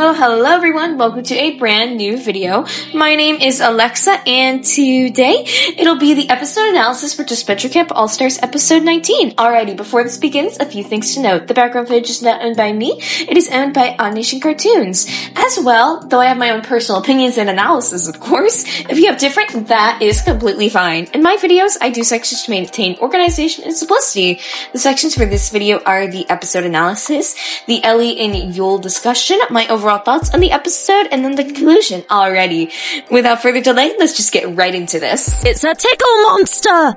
Oh, hello everyone, welcome to a brand new video. My name is Alexa, and today it'll be the episode analysis for Adventure Camp All-Stars episode 19. Alrighty, before this begins, a few things to note. The background footage is not owned by me, it is owned by Odd Nation Cartoons. As well, though I have my own personal opinions and analysis, of course, if you have different, that is completely fine. In my videos, I do sections to maintain organization and simplicity. The sections for this video are the episode analysis, the Ellie and Yul discussion, my overall thoughts on the episode, and then the conclusion. Alrighty, without further delay, let's just get right into this. It's a tickle monster!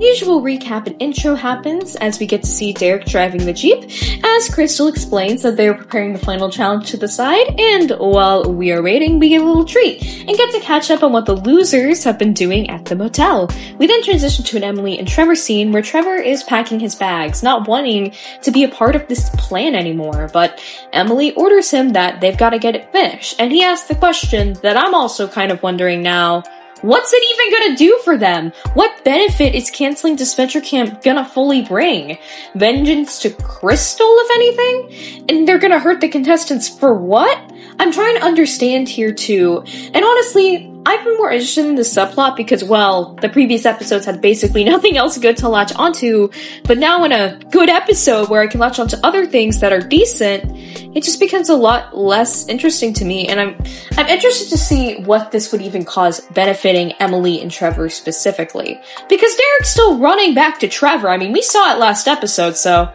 Usual recap and intro happens as we get to see Derek driving the Jeep, as Crystal explains that they are preparing the final challenge to the side, and while we are waiting, we get a little treat, and get to catch up on what the losers have been doing at the motel. We then transition to an Emily and Trevor scene where Trevor is packing his bags, not wanting to be a part of this plan anymore, but Emily orders him that they've got to get it finished, and he asks the question that I'm also kind of wondering now. What's it even gonna do for them? What benefit is canceling Adventure Camp gonna fully bring? Vengeance to Crystal, if anything? And they're gonna hurt the contestants for what? I'm trying to understand here too. And honestly, I've been more interested in the subplot because, well, the previous episodes had basically nothing else good to latch onto, but now in a good episode where I can latch onto other things that are decent, it just becomes a lot less interesting to me, and I'm interested to see what this would even cause benefiting Emily and Trevor specifically. Because Derek's still running back to Trevor. I mean, we saw it last episode, so...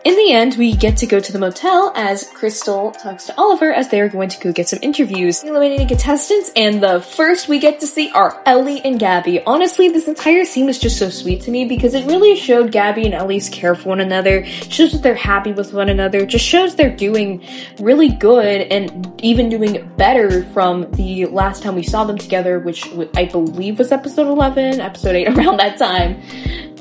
In the end, we get to go to the motel as Crystal talks to Oliver as they are going to go get some interviews. Eliminating contestants, and the first we get to see are Ellie and Gabby. Honestly, this entire scene was just so sweet to me because it really showed Gabby and Ellie's care for one another, shows that they're happy with one another, just shows they're doing really good and even doing better from the last time we saw them together, which I believe was episode 11, episode 8, around that time.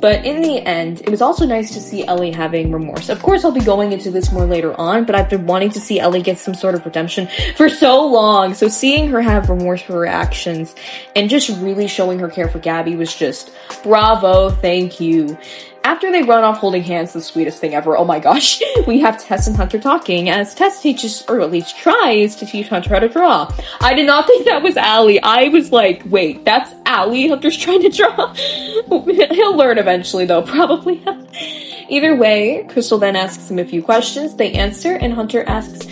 But in the end, it was also nice to see Ellie having remorse. Of course, I'll be going into this more later on, but I've been wanting to see Ellie get some sort of redemption for so long. So seeing her have remorse for her actions and just really showing her care for Gabby was just bravo, thank you. After they run off holding hands, the sweetest thing ever, oh my gosh, we have Tess and Hunter talking as Tess teaches, or at least tries to teach Hunter how to draw. I did not think that was Allie. I was like, wait, that's Allie Hunter's trying to draw? He'll learn eventually though, probably. Either way, Crystal then asks him a few questions, they answer, and Hunter asks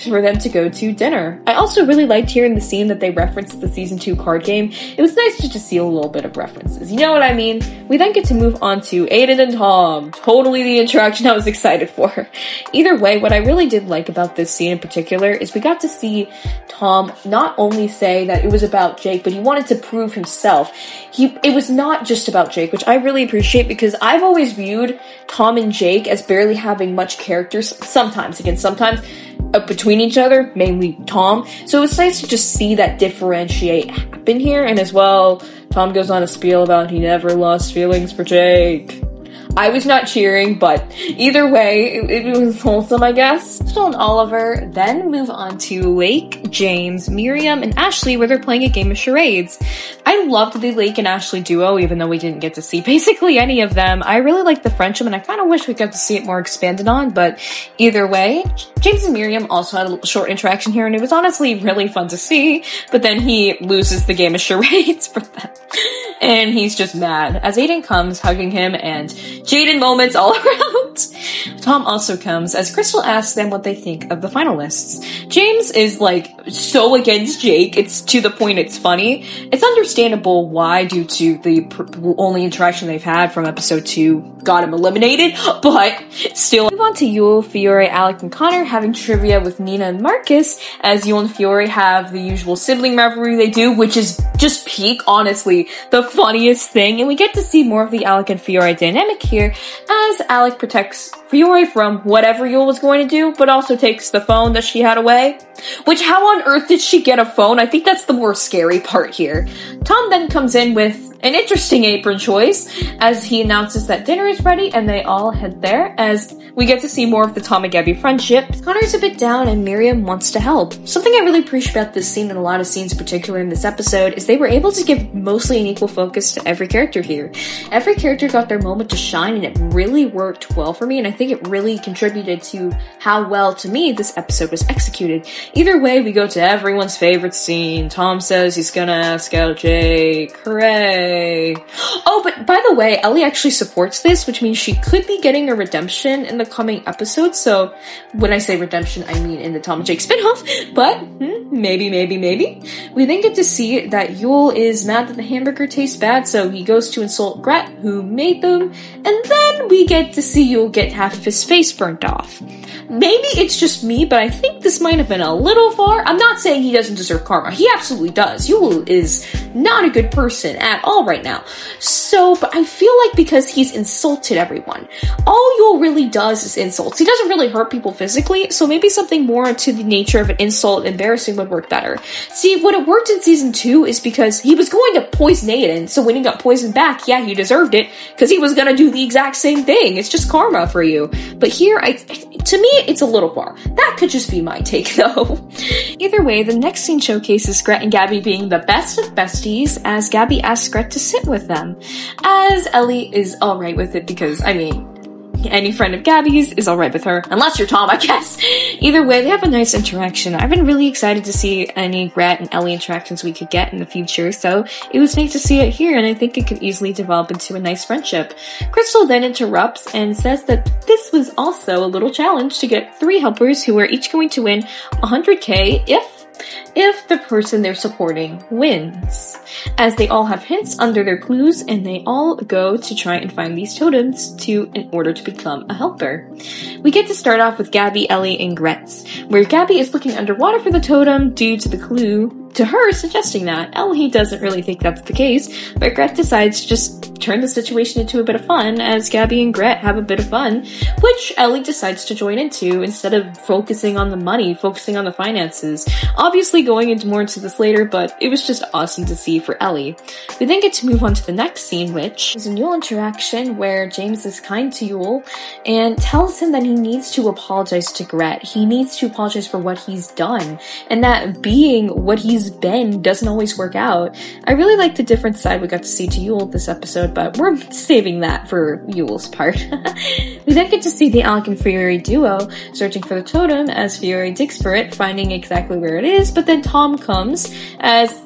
for them to go to dinner. I also really liked hearing the scene that they referenced the season 2 card game. It was nice just to see a little bit of references. You know what I mean? We then get to move on to Aiden and Tom. Totally the interaction I was excited for. Either way, what I really did like about this scene in particular is we got to see Tom not only say that it was about Jake, but he wanted to prove himself. It was not just about Jake, which I really appreciate because I've always viewed Tom and Jake as barely having much characters. Sometimes between each other, mainly Tom. So it's nice to just see that differentiate happen here, and as well, Tom goes on a spiel about he never lost feelings for Jake. I was not cheering, but either way, it was wholesome, I guess. Crystal and Oliver then move on to Lake, James, Miriam, and Ashley, where they're playing a game of charades. I loved the Lake and Ashley duo, even though we didn't get to see basically any of them. I really liked the friendship, and I kind of wish we got to see it more expanded on, but either way, James and Miriam also had a short interaction here, and it was honestly really fun to see, but then he loses the game of charades for them. And he's just mad, as Aiden comes, hugging him, and Jaden moments all around. Tom also comes, as Crystal asks them what they think of the finalists. James is, like, so against Jake, it's to the point it's funny. It's understandable why, due to the only interaction they've had from episode 2, got him eliminated, but still. Move on to Yul, Fiore, Alec, and Connor having trivia with Nina and Marcus, as Yul and Fiore have the usual sibling rivalry they do, which is just peak, honestly, the funniest thing, and we get to see more of the Alec and Fiore dynamic here, as Alec protects Fiore from whatever Yul was going to do, but also takes the phone that she had away. Which, how on earth did she get a phone? I think that's the more scary part here. Tom then comes in with an interesting apron choice, as he announces that dinner is ready and they all head there, as we get to see more of the Tom and Gabby friendship. Connor's a bit down and Miriam wants to help. Something I really appreciate about this scene and a lot of scenes, particularly in this episode, is they were able to give mostly an equal focus to every character here. Every character got their moment to shine, and it really worked well for me, and I think it really contributed to how well, to me, this episode was executed. Either way, we go to everyone's favorite scene. Tom says he's gonna ask out Jake. Hooray! Oh, but by the way, Ellie actually supports this, which means she could be getting a redemption in the coming episodes. So when I say redemption, I mean in the Tom and Jake spinoff, but maybe. We then get to see that Yule is mad that the hamburger tastes bad, so he goes to insult Gret, who made them, and then we get to see Yule get half of his face burnt off. Maybe it's just me, but I think this might have been a little far. I'm not saying he doesn't deserve karma. He absolutely does. Yule is not a good person at all right now. So, but I feel like because he's insulted everyone, all Yule really does is insults. He doesn't really hurt people physically, so maybe something more to the nature of an insult, embarrassing, would work better. See, what it worked in season 2 is because he was going to poison Aiden, so when he got poisoned back, yeah, he deserved it, because he was gonna do the exact same thing. It's just karma for you. But here, to me, it's a little far. That could just be my take, though. Either way, the next scene showcases Gret and Gabby being the best of besties, as Gabby asks Gret to sit with them. As Ellie is alright with it because, I mean, any friend of Gabby's is alright with her. Unless you're Tom, I guess. Either way, they have a nice interaction. I've been really excited to see any Gret and Ellie interactions we could get in the future, so it was nice to see it here, and I think it could easily develop into a nice friendship. Crystal then interrupts and says that this was also a little challenge to get 3 helpers who are each going to win 100k if the person they're supporting wins, as they all have hints under their clues and they all go to try and find these totems in order to become a helper. We get to start off with Gabby, Ellie, and Gret's, where Gabby is looking underwater for the totem due to the clue to her suggesting that. Ellie doesn't really think that's the case, but Gret decides to just turn the situation into a bit of fun, as Gabby and Gret have a bit of fun, which Ellie decides to join into instead of focusing on the money, focusing on the finances. Obviously going into more into this later, but it was just awesome to see for Ellie. We then get to move on to the next scene, which is a Yule interaction where James is kind to Yule and tells him that he needs to apologize to Gret. He needs to apologize for what he's done, and that being what he's been doesn't always work out. I really like the different side we got to see to Yule this episode, but we're saving that for Yule's part. We then get to see the Alec and Fiore duo searching for the totem, as Fiore digs for it, finding exactly where it is, but then Tom comes as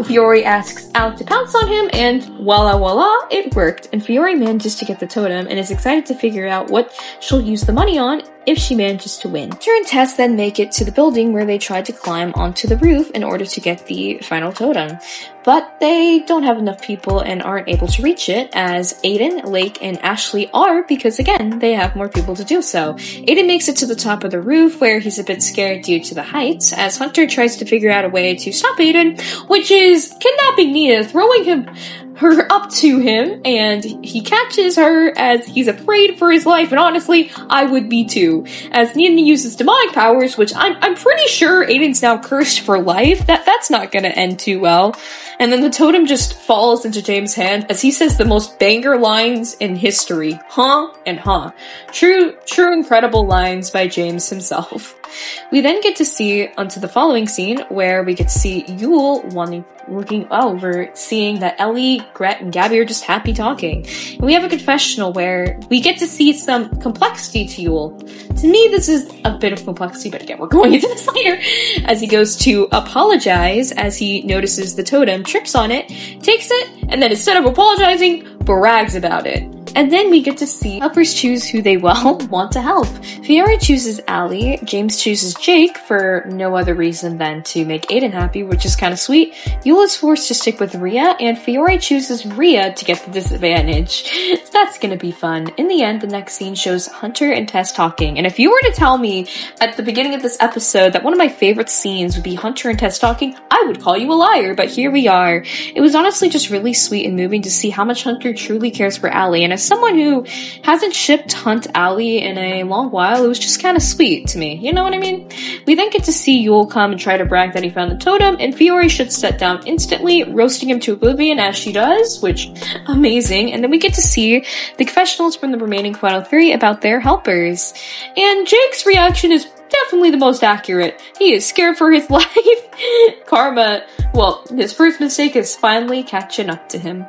Fiore asks Alec to pounce on him, and voila, it worked, and Fiore manages to get the totem and is excited to figure out what she'll use the money on if she manages to win. Hunter and Tess then make it to the building where they tried to climb onto the roof in order to get the final totem, but they don't have enough people and aren't able to reach it, as Aiden, Lake, and Ashley are, because again, they have more people to do so. Aiden makes it to the top of the roof, where he's a bit scared due to the heights, as Hunter tries to figure out a way to stop Aiden, which is kidnapping Nina, throwing her up to him, and he catches her as he's afraid for his life, and honestly, I would be too, as Nina uses demonic powers, which I'm pretty sure Aiden's now cursed for life. That's not gonna end too well. And then the totem just falls into James' hand as he says the most banger lines in history. Huh and huh. True incredible lines by James himself. We then get to see onto the following scene, where we get to see Yule looking over, seeing that Ellie, Gret, and Gabby are just happy talking. And we have a confessional where we get to see some complexity to Yule. To me, this is a bit of complexity, but again, we're going into this later, as he goes to apologize as he notices the totem, trips on it, takes it, and then instead of apologizing, brags about it. And then we get to see helpers choose who they want to help. Fiore chooses Allie, James chooses Jake for no other reason than to make Aiden happy, which is kind of sweet. Yule is forced to stick with Rhea, and Fiore chooses Rhea to get the disadvantage. So that's gonna be fun. In the end, the next scene shows Hunter and Tess talking, and if you were to tell me at the beginning of this episode that one of my favorite scenes would be Hunter and Tess talking, I would call you a liar, but here we are. It was honestly just really sweet and moving to see how much Hunter truly cares for Allie, and as someone who hasn't shipped Hunt Allie in a long while, it was just kind of sweet to me. You know what I mean? We then get to see Yul come and try to brag that he found the totem, and Fiore shuts that down instantly, roasting him to oblivion as she does, which, amazing. And then we get to see the confessionals from the remaining final three about their helpers. And Jake's reaction is definitely the most accurate. He is scared for his life. Karma, well, his first mistake is finally catching up to him.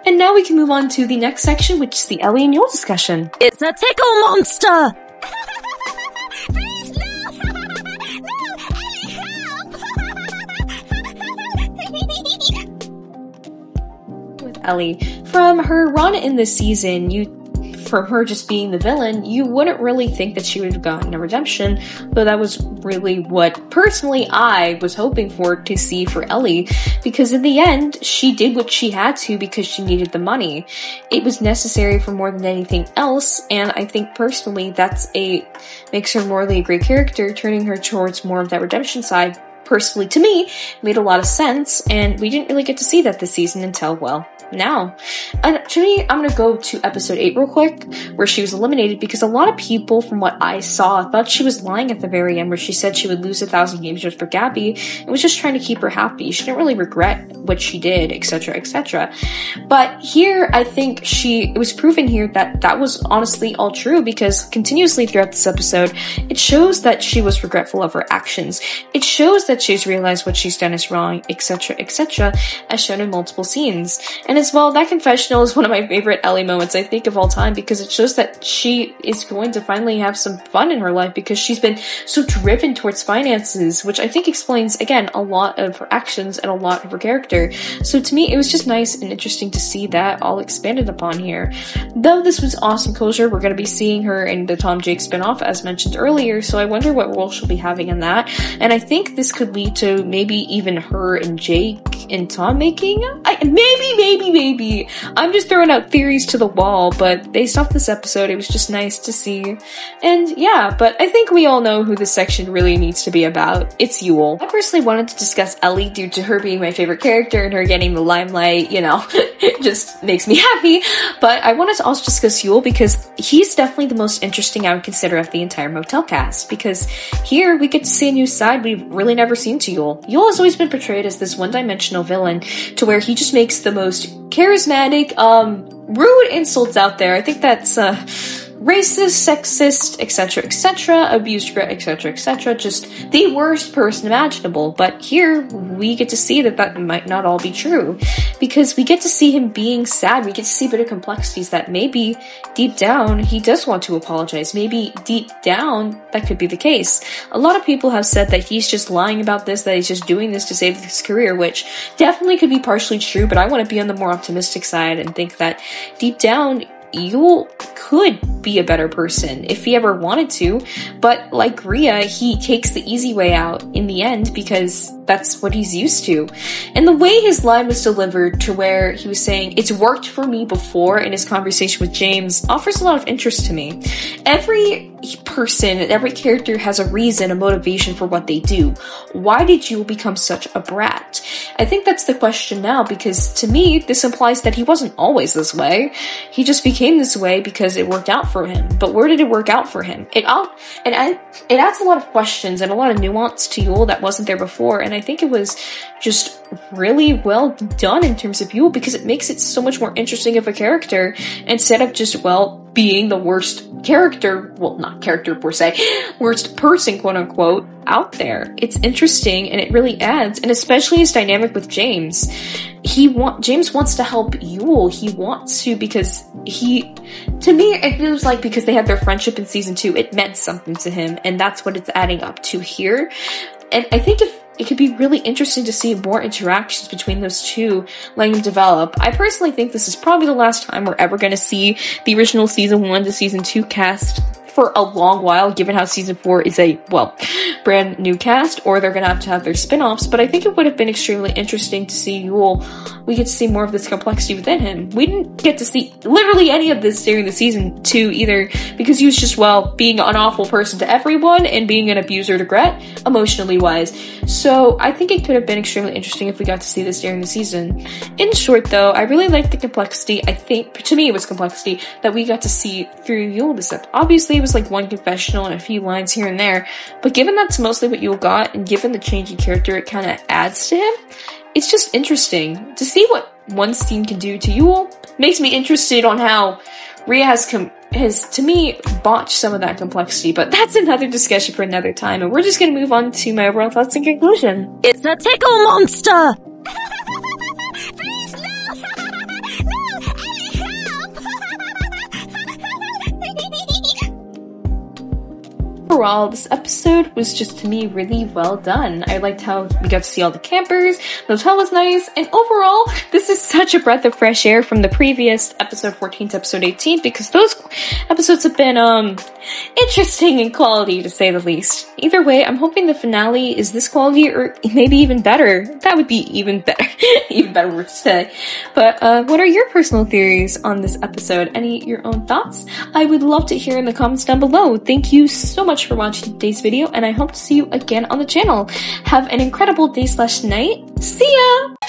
And now we can move on to the next section, which is the Ellie and Yul discussion. It's a tickle monster! Please, no! No, Ellie, help! With Ellie, from her run in this season, from her just being the villain, you wouldn't really think that she would have gotten a redemption, though that was really what, personally, I was hoping for to see for Ellie, because in the end, she did what she had to because she needed the money. It was necessary for more than anything else, and I think personally makes her morally a great character, turning her towards more of that redemption side. Personally, to me, made a lot of sense, and we didn't really get to see that this season until, well, now. And to me, I'm gonna go to episode 8 real quick, where she was eliminated, because a lot of people, from what I saw, thought she was lying at the very end, where she said she would lose 1,000 games just for Gabby, and was just trying to keep her happy. She didn't really regret what she did, etc., etc. But here, I think it was proven here that that was honestly all true, because continuously throughout this episode, it shows that she was regretful of her actions. It shows that she's realized what she's done is wrong, etc., etc., as shown in multiple scenes. And as well, that confessional is one of my favorite Ellie moments, I think, of all time, because it shows that she is going to finally have some fun in her life, because she's been so driven towards finances, which I think explains, again, a lot of her actions and a lot of her character. So to me, it was just nice and interesting to see that all expanded upon here. Though this was awesome closure, we're going to be seeing her in the Tom Jake spinoff, as mentioned earlier, so I wonder what role she'll be having in that. And I think this could lead to maybe even her and Jake and Tom making? Maybe. I'm just throwing out theories to the wall, but based off this episode, it was just nice to see. And yeah, but I think we all know who this section really needs to be about. It's Yul. I personally wanted to discuss Ellie due to her being my favorite character and her getting the limelight, you know, it just makes me happy. But I wanted to also discuss Yul because he's definitely the most interesting I would consider of the entire Motel cast, because here we get to see a new side we've really never seen to Yul. Yul has always been portrayed as this one-dimensional villain to where he just makes the most charismatic, rude insults out there. I think that's, racist, sexist, etc., abused, etc., just the worst person imaginable. But here, we get to see that might not all be true, because we get to see him being sad, we get to see a bit of complexities that maybe, deep down, he does want to apologize. Maybe, deep down, that could be the case. A lot of people have said that he's just lying about this, that he's just doing this to save his career, which definitely could be partially true, but I want to be on the more optimistic side and think that, deep down, Yul could be a better person if he ever wanted to, but like Rhea, he takes the easy way out in the end because that's what he's used to. And the way his line was delivered, to where he was saying, "It's worked for me before," in his conversation with James, offers a lot of interest to me. Every person, every character has a reason, a motivation for what they do. Why did Yul become such a brat? I think that's the question now, because to me, this implies that he wasn't always this way. He just became this way because it worked out for him. But where did it work out for him? It adds a lot of questions and a lot of nuance to Yul that wasn't there before, and I think it was just really well done in terms of Yul, because it makes it so much more interesting of a character, instead of just, well, being the worst character, well, not character per se, worst person, quote unquote, out there. It's interesting, and it really adds, and especially his dynamic with James. James wants to help Yul. He wants to, because to me, it feels like because they had their friendship in season 2, it meant something to him, and that's what it's adding up to here. And I think it could be really interesting to see more interactions between those two, letting them develop. I personally think this is probably the last time we're ever going to see the original season 1 to season 2 cast for a long while, given how season 4 is a, well, brand new cast, or they're gonna have to have their spin-offs, but I think it would have been extremely interesting to see Yul. We get to see more of this complexity within him. We didn't get to see literally any of this during the season 2 either, because he was just, well, being an awful person to everyone and being an abuser to Gret, emotionally wise. So I think it could have been extremely interesting if we got to see this during the season. In short though, I really liked the complexity, I think, to me it was complexity, that we got to see through Yul this episode. Obviously it was like one confessional and a few lines here and there, but given that's mostly what Yul got, and given the change in character it kind of adds to him, it's just interesting to see what one scene can do to Yul. Makes me interested on how Rhea has to me, botched some of that complexity, but that's another discussion for another time, and we're just gonna move on to my overall thoughts and conclusion. It's a tickle monster! Please, no! No! Help! Overall, this episode was just, to me, really well done. I liked how we got to see all the campers, the hotel was nice, and overall, this is such a breath of fresh air from the previous episode 14 to episode 18, because those episodes have been, interesting in quality, to say the least. Either way, I'm hoping the finale is this quality, or maybe even better. That would be even better. Even better word to say. But, what are your personal theories on this episode? Any your own thoughts? I would love to hear in the comments down below. Thank you so much for watching today's video, and I hope to see you again on the channel. Have an incredible day/night. See ya!